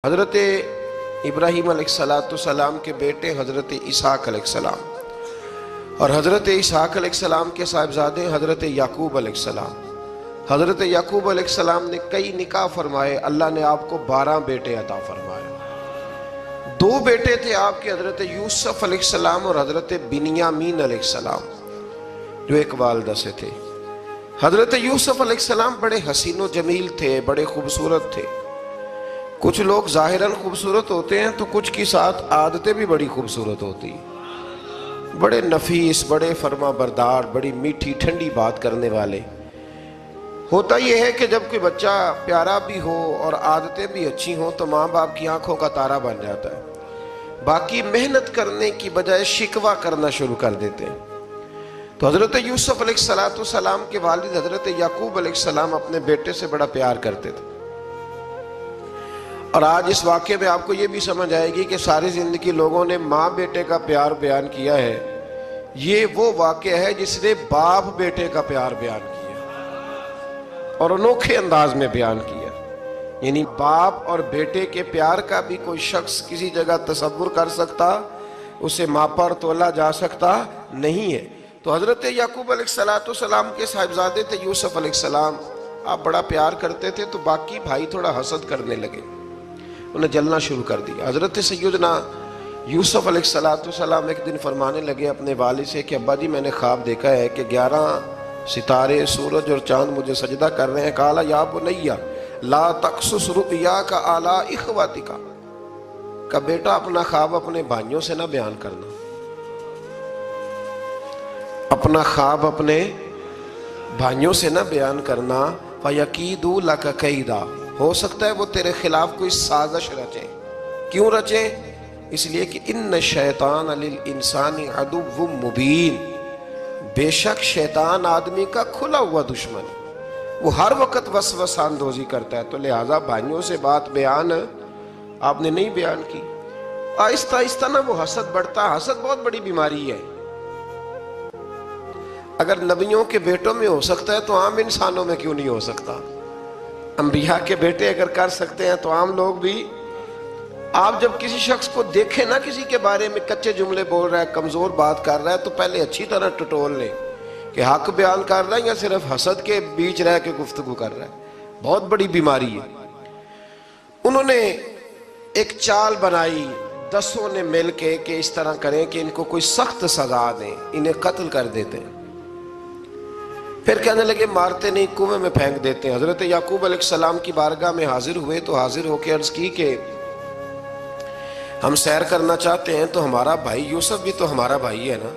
حضرت ابراہیم علیہ السلام کے بیٹے حضرت اسحاق علیہ السلام، اور حضرت اسحاق علیہ السلام کے صاحبزادے حضرت یعقوب علیہ السلام۔ حضرت یعقوب علیہ السلام نے کئی نکاح فرمائے، اللہ نے آپ کو 12 بیٹے عطا فرمائے۔ 2 بیٹے تھے آپ کے، حضرت یوسف علیہ السلام اور حضرت بنیامین علیہ السلام، جو ایک والدہ سے تھے۔ حضرت یوسف علیہ السلام بڑے حسین و جمیل تھے، بڑے خوبصورت تھے۔ کچھ لوگ ظاہراً خوبصورت ہوتے ہیں تو کچھ کی ساتھ عادتیں بھی بڑی خوبصورت ہوتی ہیں، بڑے نفیس، بڑے فرما بردار، بڑی میٹھی ٹھنڈی بات کرنے والے۔ ہوتا یہ ہے کہ جب کوئی بچہ پیارا بھی ہو اور عادتیں بھی اچھی ہوں تو ماں باپ کی آنکھوں کا تارا بن جاتا ہے، باقی محنت کرنے کی بجائے شکوہ کرنا شروع کر دیتے ہیں۔ تو حضرت یوسف علیہ السلام کے والد حضرت یعقوب علیہ السلام اپنے بیٹے سے بڑا پیار کرتے تھے۔ اور آج اس واقعے میں آپ کو یہ بھی سمجھ آئے گی کہ ساری زندگی لوگوں نے ماں بیٹے کا پیار بیان کیا ہے، یہ وہ واقعہ ہے جس نے باپ بیٹے کا پیار بیان کیا اور انوکھے انداز میں بیان کیا۔ یعنی باپ اور بیٹے کے پیار کا بھی کوئی شخص کسی جگہ تصور کر سکتا، اسے ماپا اور تولا جا سکتا نہیں ہے۔ تو حضرت یعقوب علیہ السلام کے صاحبزادے تھے یوسف علیہ السلام، آپ بڑا پیار کرتے تھے تو باقی بھائی تھوڑا حسد کرنے لگے، انہیں جلنا شروع کر دیا۔ حضرت سیدنا یوسف علیہ السلام ایک دن فرمانے لگے اپنے والد سے کہ ابا جی میں نے خواب دیکھا ہے کہ 11 ستارے، سورج اور چاند مجھے سجدہ کر رہے ہیں۔ قال یا بنی لا تقصص رؤیاک علی اخواتک، کہ بیٹا اپنا خواب اپنے بھائیوں سے نہ بیان کرنا، اپنا خواب اپنے بھائیوں سے نہ بیان کرنا۔ فَيَكِيدُوا لَكَ كَيْدًا، ہو سکتا ہے وہ تیرے خلاف کوئی سازش رچیں۔ کیوں رچیں؟ اس لیے کہ ان الشیطان للانسان عدو مبین، بے شک شیطان آدمی کا کھلا ہوا دشمن ہے، وہ ہر وقت وسوسہ اندوزی کرتا ہے۔ تو لہٰذا بھائیوں سے بات بیان آپ نے نہیں بیان کی۔ آہستہ آہستہ نا وہ حسد بڑھتا، حسد بہت بڑی بیماری ہے۔ اگر نبیوں کے بیٹوں میں ہو سکتا ہے تو عام انسانوں میں کیوں نہیں ہو سکتا؟ انبیاء کے بیٹے اگر کر سکتے ہیں تو عام لوگ بھی۔ آپ جب کسی شخص کو دیکھیں نا کسی کے بارے میں کچے جملے بول رہا ہے، کمزور بات کر رہا ہے، تو پہلے اچھی طرح ٹٹول لیں کہ حق بیان کر رہا ہے یا صرف حسد کے بیچ رہ کے گفتگو کر رہا ہے۔ بہت بڑی بیماری ہے۔ انہوں نے ایک چال بنائی 10 نے مل کے کہ اس طرح کریں کہ ان کو کوئی سخت سزا دیں، انہیں قتل کر دیتے ہیں۔ پھر کہنے لگے مارتے نہیں، کنویں میں پھینک دیتے ہیں۔ حضرت یعقوب علیہ السلام کی بارگاہ میں حاضر ہوئے تو حاضر ہو کے عرض کی کہ ہم سیر کرنا چاہتے ہیں تو ہمارا بھائی یوسف بھی تو ہمارا بھائی ہے نا،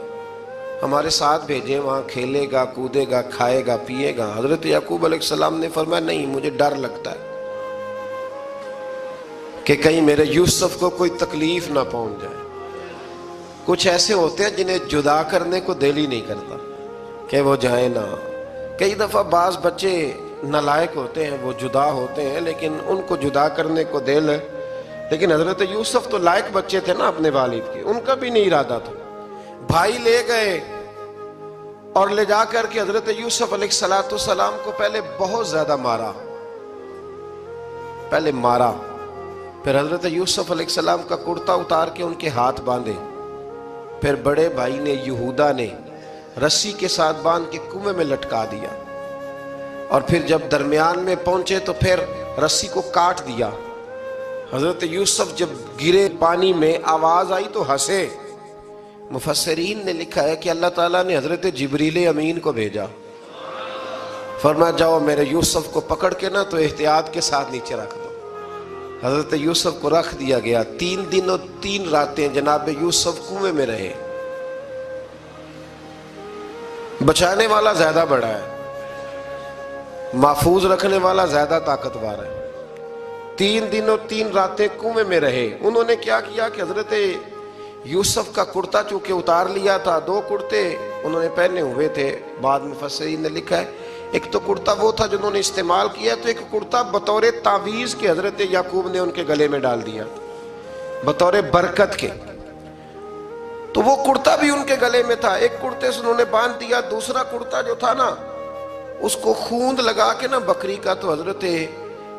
ہمارے ساتھ بھیجیں، وہاں کھیلے گا، کودے گا، کھائے گا، پیے گا۔ حضرت یعقوب علیہ السلام نے فرمایا نہیں، مجھے ڈر لگتا ہے کہ کہیں میرے یوسف کو کوئی تکلیف نہ پہنچ جائے۔ کچھ ایسے ہوتے ہیں جنہیں جدا کرنے کو دل ہی نہیں کرتا کہ وہ جائیں نہ۔ کئی دفعہ بعض بچے نالائق ہوتے ہیں، وہ جدا ہوتے ہیں لیکن ان کو جدا کرنے کو دل، لیکن حضرت یوسف تو لائق بچے تھے نا اپنے والد کے، ان کا بھی نہیں ارادہ تھا۔ بھائی لے گئے اور لے جا کر کے حضرت یوسف علیہ السلام کو پہلے بہت زیادہ مارا، پھر حضرت یوسف علیہ السلام کا کرتا اتار کے ان کے ہاتھ باندھے، پھر بڑے بھائی نے یہودا نے رسی کے ساتھ باندھ کے کنویں میں لٹکا دیا، اور پھر جب درمیان میں پہنچے تو پھر رسی کو کاٹ دیا۔ حضرت یوسف جب گرے پانی میں آواز آئی تو ہنسے۔ مفسرین نے لکھا ہے کہ اللہ تعالیٰ نے حضرت جبریل امین کو بھیجا، فرمایا جاؤ میرے یوسف کو پکڑ کے نا تو احتیاط کے ساتھ نیچے رکھ دو۔ حضرت یوسف کو رکھ دیا گیا۔ 3 دن اور 3 راتیں جناب یوسف کنویں میں رہے۔ بچانے والا زیادہ بڑا ہے، محفوظ رکھنے والا زیادہ طاقتور ہے۔ 3 دن اور 3 راتیں کنویں میں رہے۔ انہوں نے کیا کیا کہ حضرت یوسف کا کرتا چونکہ اتار لیا تھا، 2 کرتے انہوں نے پہنے ہوئے تھے، بعد مفسرین نے لکھا ہے ایک تو کرتا وہ تھا جنہوں نے استعمال کیا، تو ایک کرتا بطور تعویذ کے حضرت یعقوب نے ان کے گلے میں ڈال دیا بطور برکت کے، تو وہ کرتا بھی ان کے گلے میں تھا۔ ایک کرتے سے انہوں نے باندھ دیا، دوسرا کرتا جو تھا نا اس کو خوند لگا کے نا بکری کا، تو حضرت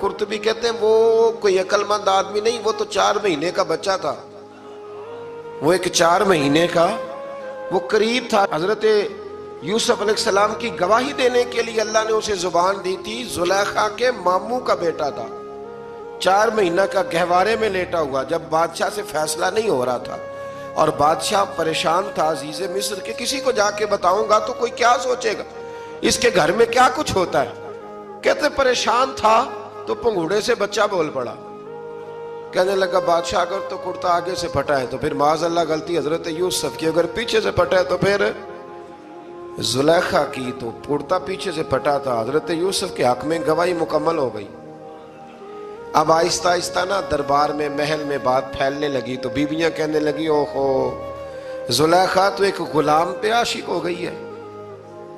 قرطبی کہتے ہیں وہ کوئی عقل مند آدمی نہیں، وہ تو 4 مہینے کا بچہ تھا، وہ ایک 4 مہینے کا وہ قریب تھا۔ حضرت یوسف علیہ السلام کی گواہی دینے کے لیے اللہ نے اسے زبان دی تھی، زلیخا کے ماموں کا بیٹا تھا، 4 مہینہ کا گہوارے میں لیٹا ہوا، جب بادشاہ سے فیصلہ نہیں ہو رہا تھا اور بادشاہ پریشان تھا عزیز مصر کہ کسی کو جا کے بتاؤں گا تو کوئی کیا سوچے گا، اس کے گھر میں کیا کچھ ہوتا ہے۔ کہتے پریشان تھا تو پنگوڑے سے بچہ بول پڑا، کہنے لگا بادشاہ اگر تو کرتا آگے سے پھٹا ہے تو پھر معاذ اللہ غلطی حضرت یوسف کی، اگر پیچھے سے پھٹا ہے تو پھر زلیخا کی، تو کرتا پیچھے سے پھٹا تھا۔ حضرت یوسف کے حق میں گواہی مکمل ہو گئی۔ اب آہستہ آہستہ نا دربار میں محل میں بات پھیلنے لگی، تو بیویاں کہنے لگی اوہو زلیخا تو ایک غلام پہ عاشق ہو گئی ہے،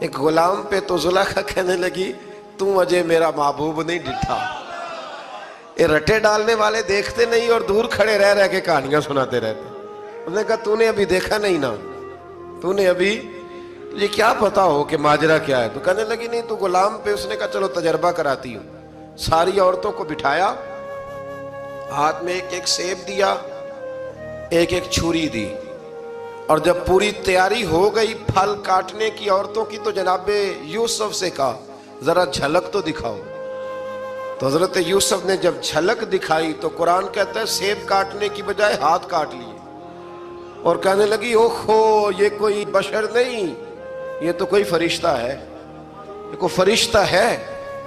ایک غلام پہ۔ تو زلیخا کہنے لگی تم اجے میرا محبوب نہیں ڈٹھا۔ یہ رٹے ڈالنے والے دیکھتے نہیں اور دور کھڑے رہ رہ کے کہانیاں سناتے رہتے۔ انہوں نے کہا تو نے ابھی دیکھا نہیں نا، تو نے ابھی تجھے کیا پتا ہو کہ ماجرا کیا ہے؟ تو کہنے لگی نہیں تو غلام پہ۔ اس نے کہا چلو تجربہ کراتی ہوں۔ ساری عورتوں کو بٹھایا، ہاتھ میں ایک ایک سیب دیا، ایک ایک چھری دی، اور جب پوری تیاری ہو گئی پھل کاٹنے کی عورتوں کی تو جناب یوسف سے کہا ذرا جھلک تو دکھاؤ۔ تو حضرت یوسف نے جب جھلک دکھائی تو قرآن کہتا ہے سیب کاٹنے کی بجائے ہاتھ کاٹ لیے، اور کہنے لگی اوہو یہ کوئی بشر نہیں، یہ تو کوئی فرشتہ ہے، یہ کوئی فرشتہ ہے،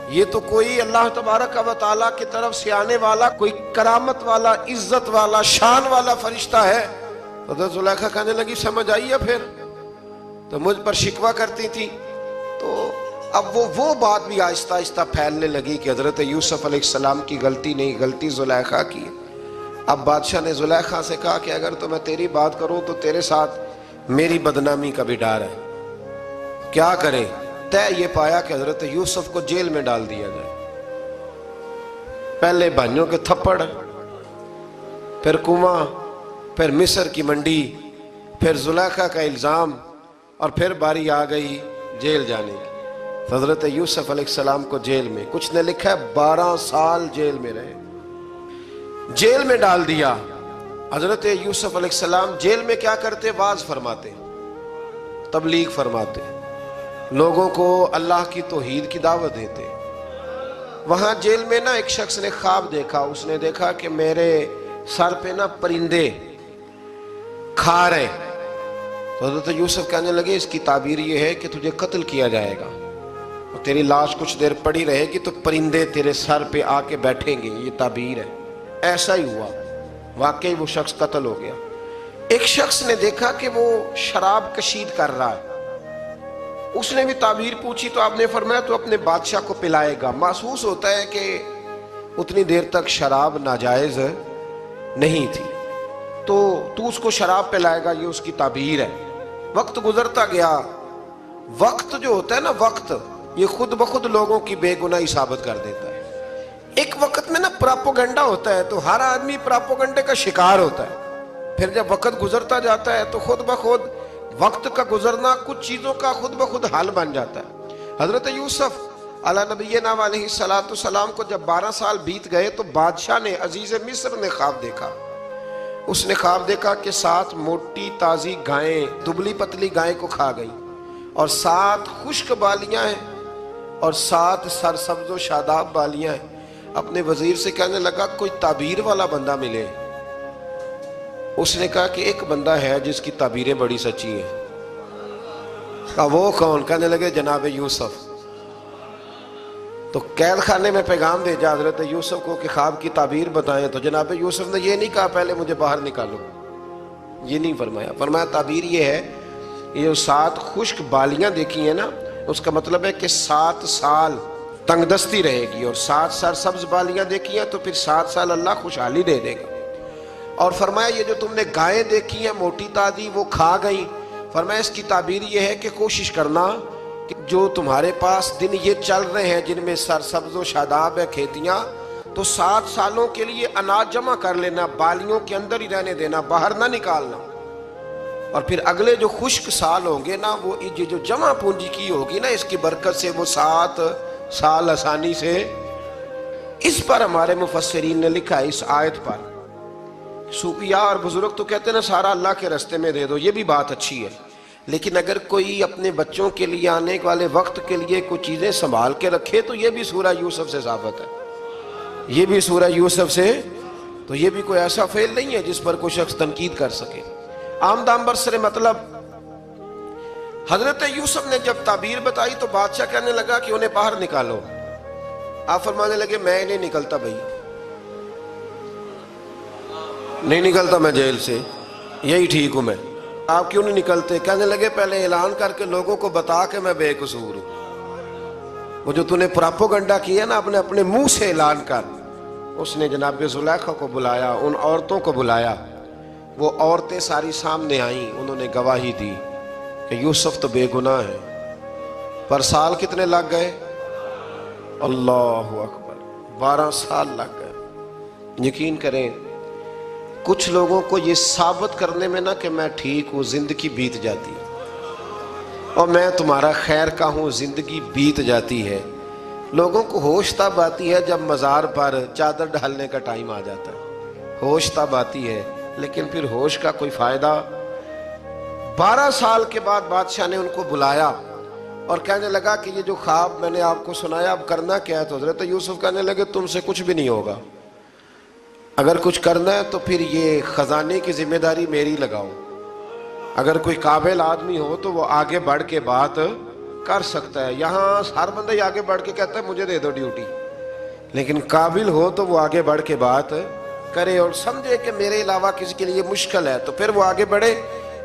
یہ تو کوئی اللہ تبارک و تعالیٰ کی طرف سے آنے والا کوئی کرامت والا عزت والا شان والا فرشتہ ہے۔ حضرت زلیخا کہنے لگی سمجھ آئی ہے پھر تو مجھ پر شکوہ کرتی تھی۔ تو اب وہ بات بھی آہستہ آہستہ پھیلنے لگی کہ حضرت یوسف علیہ السلام کی غلطی نہیں، غلطی زلیخا کی۔ اب بادشاہ نے زلیخا سے کہا کہ اگر تو میں تیری بات کروں تو تیرے ساتھ میری بدنامی کا بھی ڈر ہے، کیا کریں؟ طے یہ پایا کہ حضرت یوسف کو جیل میں ڈال دیا جائے۔ پہلے بھائیوں کے تھپڑ، پھر کنواں، پھر مصر کی منڈی، پھر زلیخا کا الزام، اور پھر باری آ گئی جیل جانے کی۔ حضرت یوسف علیہ السلام کو جیل میں، کچھ نے لکھا ہے 12 سال جیل میں رہے، جیل میں ڈال دیا۔ حضرت یوسف علیہ السلام جیل میں کیا کرتے؟ واعظ فرماتے، تبلیغ فرماتے، لوگوں کو اللہ کی توحید کی دعوت دیتے۔ وہاں جیل میں نا ایک شخص نے خواب دیکھا، اس نے دیکھا کہ میرے سر پہ نا پرندے کھا رہے۔ تو حضرت یوسف کہنے لگے اس کی تعبیر یہ ہے کہ تجھے قتل کیا جائے گا اور تیری لاش کچھ دیر پڑی رہے گی تو پرندے تیرے سر پہ آ کے بیٹھیں گے، یہ تعبیر ہے۔ ایسا ہی ہوا، واقعی وہ شخص قتل ہو گیا۔ ایک شخص نے دیکھا کہ وہ شراب کشید کر رہا ہے، اس نے بھی تعبیر پوچھی تو آپ نے فرمایا تو اپنے بادشاہ کو پلائے گا۔ محسوس ہوتا ہے کہ اتنی دیر تک شراب ناجائز نہیں تھی، تو اس کو شراب پلائے گا، یہ اس کی تعبیر ہے۔ وقت گزرتا گیا، وقت جو ہوتا ہے نا، وقت یہ خود بخود لوگوں کی بے گناہی ثابت کر دیتا ہے۔ ایک وقت میں نا پراپوگنڈا ہوتا ہے تو ہر آدمی پراپوگنڈے کا شکار ہوتا ہے، پھر جب وقت گزرتا جاتا ہے تو خود بخود وقت کا گزرنا کچھ چیزوں کا خود بخود حل بن جاتا ہے۔ حضرت یوسف علی نبینا علیہ السلام کو جب 12 سال بیت گئے تو بادشاہ نے، عزیز مصر نے خواب دیکھا۔ اس نے خواب دیکھا کہ 7 موٹی تازی گائیں دبلی پتلی گائیں کو کھا گئی، اور 7 خشک بالیاں ہیں اور 7 سرسبز و شاداب بالیاں ہیں۔ اپنے وزیر سے کہنے لگا کوئی تعبیر والا بندہ ملے۔ اس نے کہا کہ ایک بندہ ہے جس کی تعبیریں بڑی سچی ہیں۔ کہا وہ کون؟ کہنے لگے جناب یوسف۔ تو قید خانے میں پیغام بھیجا حضرت یوسف کو کہ خواب کی تعبیر بتائیں، تو جناب یوسف نے یہ نہیں کہا پہلے مجھے باہر نکالو، یہ نہیں فرمایا۔ فرمایا تعبیر یہ ہے، یہ جو 7 خشک بالیاں دیکھی ہیں نا، اس کا مطلب ہے کہ 7 سال تنگ دستی رہے گی، اور 7 سرسبز بالیاں دیکھی ہیں تو پھر 7 سال اللہ خوشحالی دے دے گا۔ اور فرمایا یہ جو تم نے گائیں دیکھی ہیں موٹی تازی وہ کھا گئی، فرمایا اس کی تعبیر یہ ہے کہ کوشش کرنا کہ جو تمہارے پاس دن یہ چل رہے ہیں جن میں سرسبز و شاداب ہے کھیتیاں، تو 7 سالوں کے لیے اناج جمع کر لینا، بالیوں کے اندر ہی رہنے دینا، باہر نہ نکالنا۔ اور پھر اگلے جو خشک سال ہوں گے نا، وہ یہ جو جمع پونجی کی ہوگی نا، اس کی برکت سے وہ 7 سال آسانی سے. اس پر ہمارے مفسرین نے لکھا ہے، اس آیت پر. صوفیاء اور بزرگ تو کہتے ہیں نا سارا اللہ کے راستے میں دے دو، یہ بھی بات اچھی ہے، لیکن اگر کوئی اپنے بچوں کے لیے آنے والے وقت کے لیے کچھ چیزیں سنبھال کے رکھے تو یہ بھی سورہ یوسف سے ثابت ہے. یہ بھی سورہ یوسف سے، تو یہ بھی کوئی ایسا فعل نہیں ہے جس پر کوئی شخص تنقید کر سکے. آمدام برسر مطلب حضرت یوسف نے جب تعبیر بتائی تو بادشاہ کہنے لگا کہ انہیں باہر نکالو. آپ فرمانے لگے میں نہیں نکلتا بھائی، نہیں نکلتا میں جیل سے، یہی ٹھیک ہوں میں. آپ کیوں نہیں نکلتے؟ کہنے لگے پہلے اعلان کر کے لوگوں کو بتا کہ میں بے قصور ہوں. وہ جو نے پراپوگنڈا کیا نا اپنے منہ سے اعلان کر. اس نے جناب زلیخا کو بلایا، ان عورتوں کو بلایا، وہ عورتیں ساری سامنے آئیں، انہوں نے گواہی دی کہ یوسف تو بے گناہ ہے. پر سال کتنے لگ گئے؟ اللہ اکبر، 12 سال لگ گئے. یقین کریں کچھ لوگوں کو یہ ثابت کرنے میں نا کہ میں ٹھیک ہوں زندگی بیت جاتی ہے، اور میں تمہارا خیر کا ہوں زندگی بیت جاتی ہے. لوگوں کو ہوش تب آتی ہے جب مزار پر چادر ڈالنے کا ٹائم آ جاتا ہے، ہوش تب آتی ہے، لیکن پھر ہوش کا کوئی فائدہ. 12 سال کے بعد بادشاہ نے ان کو بلایا اور کہنے لگا کہ یہ جو خواب میں نے آپ کو سنایا اب کرنا کیا ہے؟ تو حضرت یوسف کہنے لگے تم سے کچھ بھی نہیں ہوگا، اگر کچھ کرنا ہے تو پھر یہ خزانے کی ذمہ داری میری لگاؤ. اگر کوئی قابل آدمی ہو تو وہ آگے بڑھ کے بات کر سکتا ہے. یہاں ہر بندہ ہی آگے بڑھ کے کہتا ہے مجھے دے دو ڈیوٹی، لیکن قابل ہو تو وہ آگے بڑھ کے بات کرے اور سمجھے کہ میرے علاوہ کسی کے لیے مشکل ہے تو پھر وہ آگے بڑھے.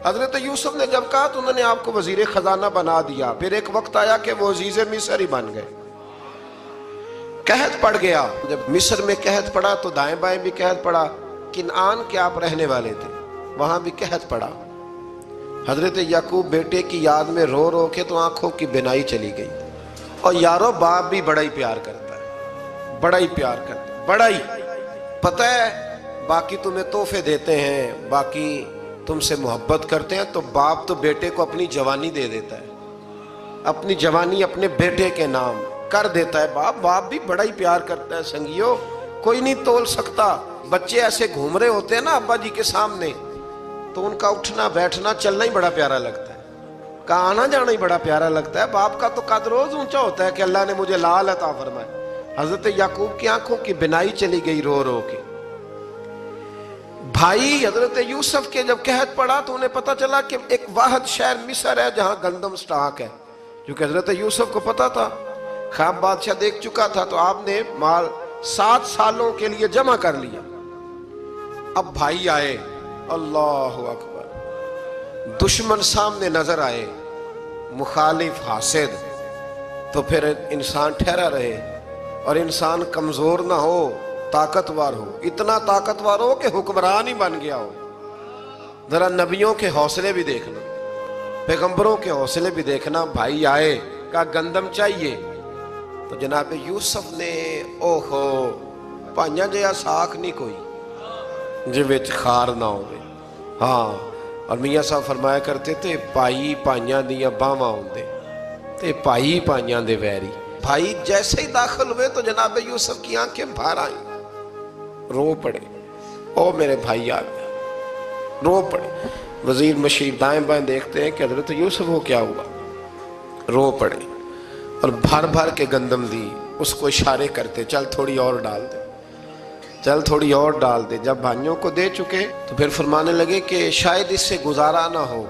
حضرت یوسف نے جب کہا تو انہوں نے آپ کو وزیر خزانہ بنا دیا. پھر ایک وقت آیا کہ وہ عزیز مصر ہی بن گئے. قحط پڑ گیا، جب مصر میں قحط پڑا تو دائیں بائیں بھی قحط پڑا. کنعان کے آپ رہنے والے تھے، وہاں بھی قحط پڑا. حضرت یعقوب بیٹے کی یاد میں رو رو کے تو آنکھوں کی بینائی چلی گئی. اور یارو باپ بھی بڑا ہی پیار کرتا ہے، بڑا ہی پیار کرتا ہے، بڑا ہی. پتہ ہے باقی تمہیں تحفے دیتے ہیں، باقی تم سے محبت کرتے ہیں، تو باپ تو بیٹے کو اپنی جوانی دے دیتا ہے، اپنی جوانی اپنے بیٹے کے نام کر دیتا ہے. باپ بھی بڑا ہی پیار کرتا ہے. سنگیو کوئی نہیں تول سکتا. بچے ایسے گھوم رہے ہوتے ہیں نا ابا جی کے سامنے تو ان کا اٹھنا بیٹھنا چلنا ہی بڑا پیارا لگتا ہے، کا آنا جانا ہی بڑا پیارا لگتا ہے. باپ کا تو قد روز اونچا ہوتا ہے کہ اللہ نے مجھے لال عطا فرمایا. حضرت یعقوب کی آنکھوں کی بینائی چلی گئی رو رو کے. بھائی حضرت یوسف کے جب قحط پڑا تو انہیں پتا چلا کہ ایک واحد شہر مصر ہے جہاں گندم سٹاک ہے، کیونکہ حضرت یوسف کو پتا تھا، خواب بادشاہ دیکھ چکا تھا. تو آپ نے مال 7 سالوں کے لیے جمع کر لیا. اب بھائی آئے، اللہ اکبر، دشمن سامنے نظر آئے، مخالف حاسد، تو پھر انسان ٹھہرا رہے اور انسان کمزور نہ ہو، طاقتور ہو. اتنا طاقتور ہو کہ حکمران ہی بن گیا ہو. ذرا نبیوں کے حوصلے بھی دیکھنا، پیغمبروں کے حوصلے بھی دیکھنا. بھائی آئے، کہا گندم چاہیے. تو جناب یوسف نے اوہو پائیاں جیا ساکھ نہیں کوئی جی وچ خار نہ ہوئے. ہاں، اور میاں صاحب فرمایا کرتے تھے پائی پائیاں دیاں باواں ہوندے تے پائی پائیاں دے ویری. بھائی جیسے ہی داخل ہوئے تو جناب یوسف کی آنکھیں بھار آئیں، رو پڑے. او میرے بھائی آ گیا، رو پڑے. وزیر مشیر دائیں بائیں دیکھتے ہیں کہ حضرت یوسف کو کیا ہوا، رو پڑے اور بھر بھر کے گندم دی. اس کو اشارے کرتے چل تھوڑی اور ڈال دے، چل تھوڑی اور ڈال دے. جب بھائیوں کو دے چکے تو پھر فرمانے لگے کہ شاید اس سے گزارا نہ ہو،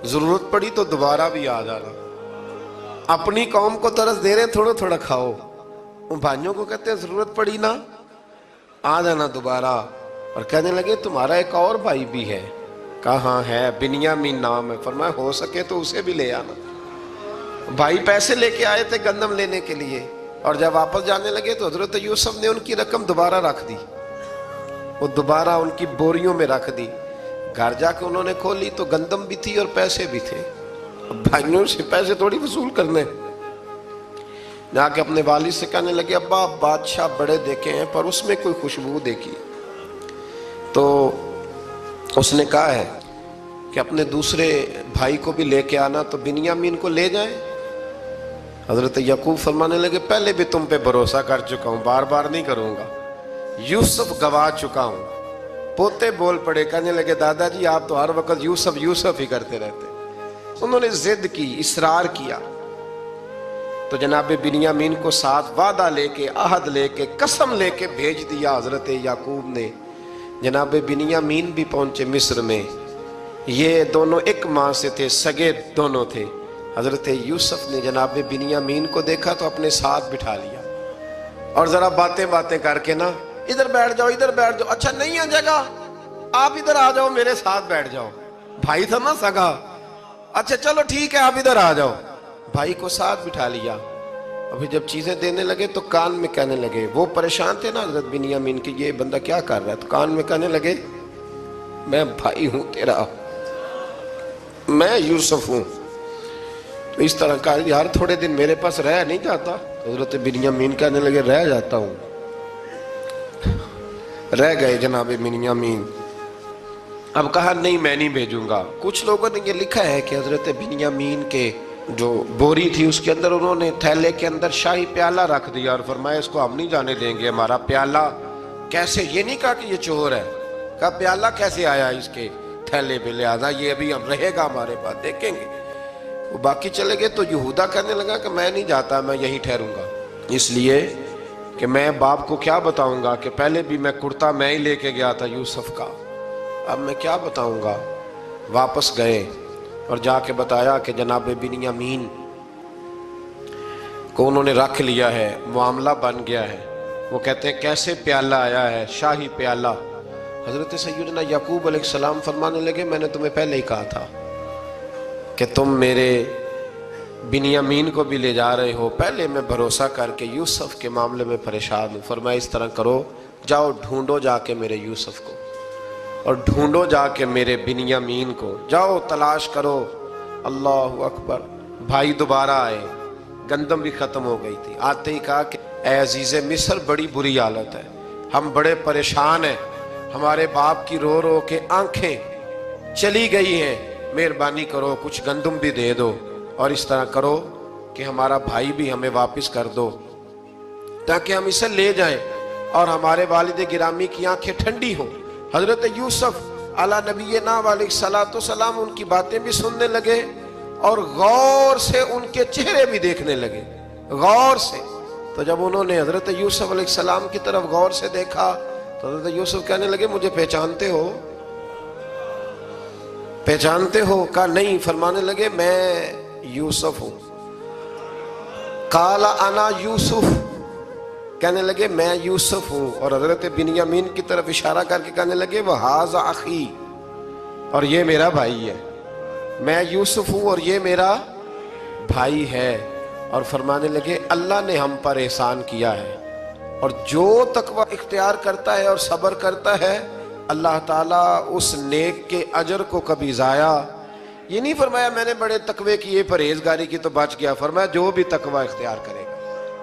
ضرورت پڑی تو دوبارہ بھی آ جانا. اپنی قوم کو ترس دے رہے تھوڑا تھوڑا کھاؤ، ان بھائیوں کو کہتے ہیں ضرورت پڑی نا آ جانا دوبارہ. اور کہنے لگے تمہارا ایک اور بھائی بھی ہے. کہاں ہے؟ بنیامین نام ہے. فرمایا ہو سکے تو اسے بھی لے آنا. بھائی پیسے لے کے آئے تھے گندم لینے کے لیے، اور جب واپس جانے لگے تو حضرت یوسف نے ان کی رقم دوبارہ رکھ دی، وہ دوبارہ ان کی بوریوں میں رکھ دی. گھر جا کے انہوں نے کھولی تو گندم بھی تھی اور پیسے بھی تھے. بھائیوں سے پیسے تھوڑی وصول کرنے. جا کے اپنے والد سے کہنے لگے ابا بادشاہ بڑے دیکھے ہیں پر اس میں کوئی خوشبو دیکھی. تو اس نے کہا ہے کہ اپنے دوسرے بھائی کو بھی لے کے آنا، تو بنیامین کو لے جائیں؟ حضرت یعقوب فرمانے لگے پہلے بھی تم پہ بھروسہ کر چکا ہوں، بار بار نہیں کروں گا، یوسف گوا چکا ہوں۔ پوتے بول پڑے، کہنے لگے دادا جی آپ تو ہر وقت یوسف یوسف ہی کرتے رہتے۔ انہوں نے ضد کی، اصرار کیا، تو جناب بنیامین کو ساتھ وعدہ لے کے، عہد لے کے، قسم لے کے بھیج دیا حضرت یعقوب نے۔ جناب بنیامین بھی پہنچے مصر میں، یہ دونوں ایک ماں سے تھے، سگے دونوں تھے۔ حضرت یوسف نے جناب بنیامین کو دیکھا تو اپنے ساتھ بٹھا لیا، اور ذرا باتیں کر کے نا، ادھر بیٹھ جاؤ ادھر بیٹھ جاؤ، اچھا نہیں ہے جگہ، آپ ادھر آ جاؤ میرے ساتھ بیٹھ جاؤ، بھائی تھا نا سگا، اچھا چلو ٹھیک ہے آپ ادھر آ جاؤ، بھائی کو ساتھ بٹھا لیا۔ ابھی جب چیزیں دینے لگے تو کان میں کہنے لگے، وہ پریشان تھے نا حضرت بنیامین کہ یہ بندہ کیا کر رہا ہے، تو کان میں کہنے لگے میں بھائی ہوں تیرا، میں یوسف ہوں۔ تو اس طرح کہا یار تھوڑے دن میرے پاس رہ نہیں جاتا؟ حضرت بنیامین کہنے لگے رہ جاتا ہوں۔ رہ گئے جناب بنیامین۔ اب کہا نہیں میں نہیں بھیجوں گا۔ کچھ لوگوں نے یہ لکھا ہے کہ حضرت بنیامین کے جو بوری تھی اس کے اندر انہوں نے تھیلے کے اندر شاہی پیالہ رکھ دیا اور فرمایا اس کو ہم نہیں جانے دیں گے، ہمارا پیالہ کیسے، یہ نہیں کہا کہ یہ چور ہے، کہا پیالہ کیسے آیا اس کے تھیلے پہ، لہذا یہ ابھی ہم رہے گا ہمارے پاس، دیکھیں گے۔ وہ باقی چلے گئے تو یہودا کہنے لگا کہ میں نہیں جاتا، میں یہیں ٹھہروں گا، اس لیے کہ میں باپ کو کیا بتاؤں گا کہ پہلے بھی میں کرتا میں ہی لے کے گیا تھا یوسف کا، اب میں کیا بتاؤں گا۔ واپس گئے اور جا کے بتایا کہ جناب بنیامین کو انہوں نے رکھ لیا ہے، معاملہ بن گیا ہے۔ وہ کہتے ہیں کیسے پیالہ آیا ہے، شاہی پیالہ۔ حضرت سیدنا یعقوب علیہ السلام فرمانے لگے میں نے تمہیں پہلے ہی کہا تھا کہ تم میرے بنیامین کو بھی لے جا رہے ہو، پہلے میں بھروسہ کر کے یوسف کے معاملے میں پریشان ہوں۔ فرمایا اس طرح کرو، جاؤ ڈھونڈو جا کے میرے یوسف کو، اور ڈھونڈو جا کے میرے بنیامین کو، جاؤ تلاش کرو۔ اللہ اکبر۔ بھائی دوبارہ آئے، گندم بھی ختم ہو گئی تھی، آتے ہی کہا کہ اے عزیز مصر بڑی بری حالت ہے، ہم بڑے پریشان ہیں، ہمارے باپ کی رو رو کے آنکھیں چلی گئی ہیں، مہربانی کرو کچھ گندم بھی دے دو، اور اس طرح کرو کہ ہمارا بھائی بھی ہمیں واپس کر دو تاکہ ہم اسے لے جائیں اور ہمارے والد گرامی کی آنکھیں ٹھنڈی ہوں۔ حضرت یوسف علیٰ نبینا علیہ السلام ان کی باتیں بھی سننے لگے اور غور سے ان کے چہرے بھی دیکھنے لگے، غور سے۔ تو جب انہوں نے حضرت یوسف علیہ السلام کی طرف غور سے دیکھا تو حضرت یوسف کہنے لگے مجھے پہچانتے ہو، پہچانتے ہو؟ کہا نہیں۔ فرمانے لگے میں یوسف ہوں۔ قال انا یوسف، کہنے لگے میں یوسف ہوں، اور حضرت بنیامین کی طرف اشارہ کر کے کہنے لگے وَهَذَا أَخِي، اور یہ میرا بھائی ہے، میں یوسف ہوں اور یہ میرا بھائی ہے۔ اور فرمانے لگے اللہ نے ہم پر احسان کیا ہے، اور جو تقوی اختیار کرتا ہے اور صبر کرتا ہے اللہ تعالیٰ اس نیک کے اجر کو کبھی ضائع، یہ نہیں فرمایا میں نے بڑے تقوی کیے پرہیزگاری کی تو بچ گیا، فرمایا جو بھی تقوی اختیار کرے گا،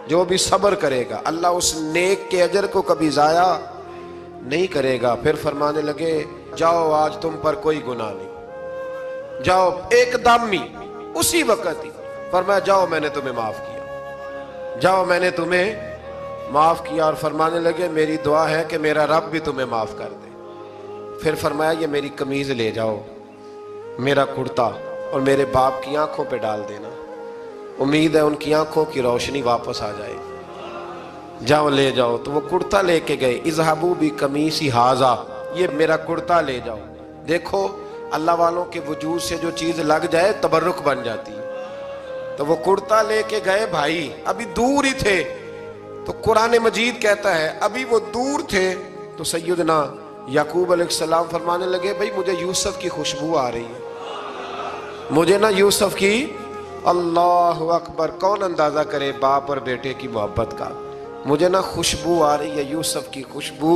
جو بھی صبر کرے گا، اللہ اس نیک کے اجر کو کبھی ضائع نہیں کرے گا۔ پھر فرمانے لگے جاؤ آج تم پر کوئی گناہ نہیں، جاؤ، ایک دم ہی اسی وقت ہی فرمایا جاؤ میں نے تمہیں معاف کیا، جاؤ میں نے تمہیں معاف کیا۔ اور فرمانے لگے میری دعا ہے کہ میرا رب بھی تمہیں معاف کر دے۔ پھر فرمایا یہ میری قمیض لے جاؤ، میرا کرتا، اور میرے باپ کی آنکھوں پہ ڈال دینا، امید ہے ان کی آنکھوں کی روشنی واپس آ جائے، جاؤ لے جاؤ۔ تو وہ کرتا لے کے گئے، اذهبوا بقمیصی ھذا، یہ میرا کرتا لے جاؤ۔ دیکھو اللہ والوں کے وجود سے جو چیز لگ جائے تبرک بن جاتی ہے۔ تو وہ کرتا لے کے گئے، بھائی ابھی دور ہی تھے، تو قرآن مجید کہتا ہے ابھی وہ دور تھے تو سیدنا یعقوب علیہ السلام فرمانے لگے بھئی مجھے یوسف کی خوشبو آ رہی ہے، مجھے نا یوسف کی، اللہ اکبر، کون اندازہ کرے باپ اور بیٹے کی محبت کا، مجھے نا خوشبو آ رہی ہے، یوسف کی خوشبو،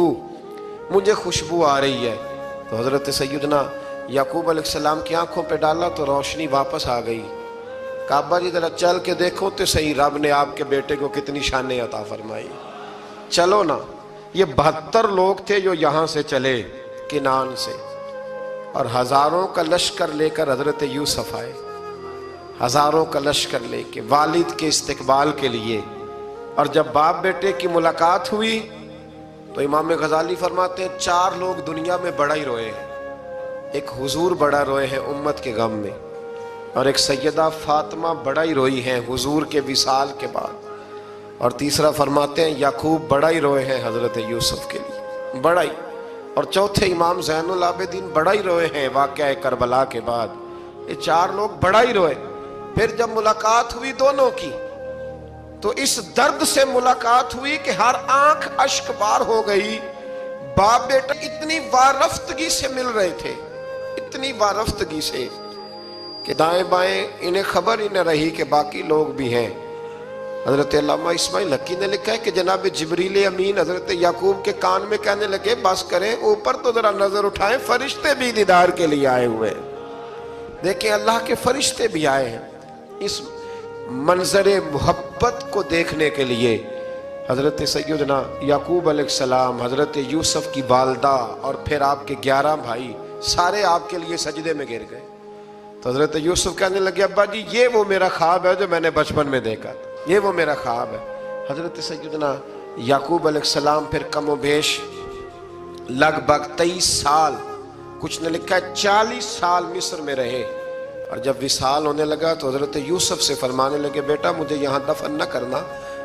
مجھے خوشبو آ رہی ہے۔ تو حضرت سیدنا یعقوب علیہ السلام کی آنکھوں پہ ڈالا تو روشنی واپس آ گئی۔ کعبہ جی ذرا چل کے دیکھو تو صحیح رب نے آپ کے بیٹے کو کتنی شانیں عطا فرمائی۔ چلو نا، یہ 72 لوگ تھے جو یہاں سے چلے کنان سے، اور ہزاروں کا لشکر لے کر حضرت یوسف آئے، ہزاروں کا لشکر لے کے والد کے استقبال کے لیے۔ اور جب باپ بیٹے کی ملاقات ہوئی تو امام غزالی فرماتے ہیں 4 لوگ دنیا میں بڑا ہی روئے ہیں۔ ایک حضور بڑا روئے ہیں امت کے غم میں، اور ایک سیدہ فاطمہ بڑا ہی روئی ہیں حضور کے وصال کے بعد، اور تیسرا فرماتے ہیں یعقوب بڑا ہی روئے ہیں حضرت یوسف کے لیے، بڑا ہی، اور چوتھے امام زین العابدین بڑا ہی روئے ہیں واقعہ کربلا کے بعد۔ یہ 4 لوگ بڑا ہی روئے۔ پھر جب ملاقات ہوئی دونوں کی تو اس درد سے ملاقات ہوئی کہ ہر آنکھ اشک بار ہو گئی۔ باپ بیٹا اتنی وارفتگی سے مل رہے تھے، اتنی وارفتگی سے کہ دائیں بائیں انہیں خبر ہی نہ رہی کہ باقی لوگ بھی ہیں۔ حضرت علامہ اسماعیل حقی نے لکھا ہے کہ جناب جبریل امین حضرت یعقوب کے کان میں کہنے لگے بس کریں، اوپر تو ذرا نظر اٹھائیں، فرشتے بھی دیدار کے لیے آئے ہوئے ہیں۔ دیکھیں اللہ کے فرشتے بھی آئے ہیں اس منظر محبت کو دیکھنے کے لیے۔ حضرت سیدنا یعقوب علیہ السلام، حضرت یوسف کی والدہ، اور پھر آپ کے 11 بھائی سارے آپ کے لیے سجدے میں گر گئے۔ تو حضرت یوسف کہنے لگے ابا جی یہ وہ میرا خواب ہے جو میں نے بچپن میں دیکھا تھا، یہ وہ میرا خواب ہے۔ حضرت سیدنا یعقوب علیہ السلام پھر کم و بیش لگ بھگ 23 سال، کچھ نے لکھا ہے 40 سال مصر میں رہے، اور جب وصال ہونے لگا تو حضرت یوسف سے فرمانے لگے بیٹا مجھے یہاں دفن نہ کرنا،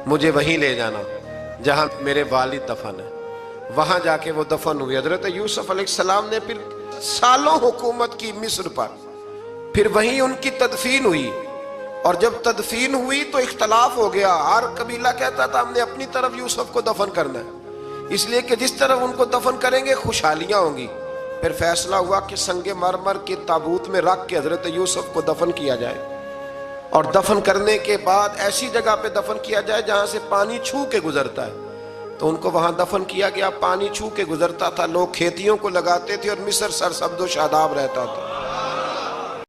مجھے وہیں لے جانا جہاں میرے والد دفن ہے۔ وہاں جا کے وہ دفن ہوئے۔ حضرت یوسف علیہ السلام نے پھر سالوں حکومت کی مصر پر، پھر وہیں ان کی تدفین ہوئی، اور جب تدفین ہوئی تو اختلاف ہو گیا۔ ہر قبیلہ کہتا تھا ہم نے اپنی طرف یوسف کو دفن کرنا ہے، اس لیے کہ جس طرف ان کو دفن کریں گے خوشحالیاں ہوں گی۔ پھر فیصلہ ہوا کہ سنگ مرمر کے تابوت میں رکھ کے حضرت یوسف کو دفن کیا جائے، اور دفن کرنے کے بعد ایسی جگہ پہ دفن کیا جائے جہاں سے پانی چھو کے گزرتا ہے۔ تو ان کو وہاں دفن کیا گیا، پانی چھو کے گزرتا تھا، لوگ کھیتیوں کو لگاتے تھے اور مصر سرسبز و شاداب رہتا تھا۔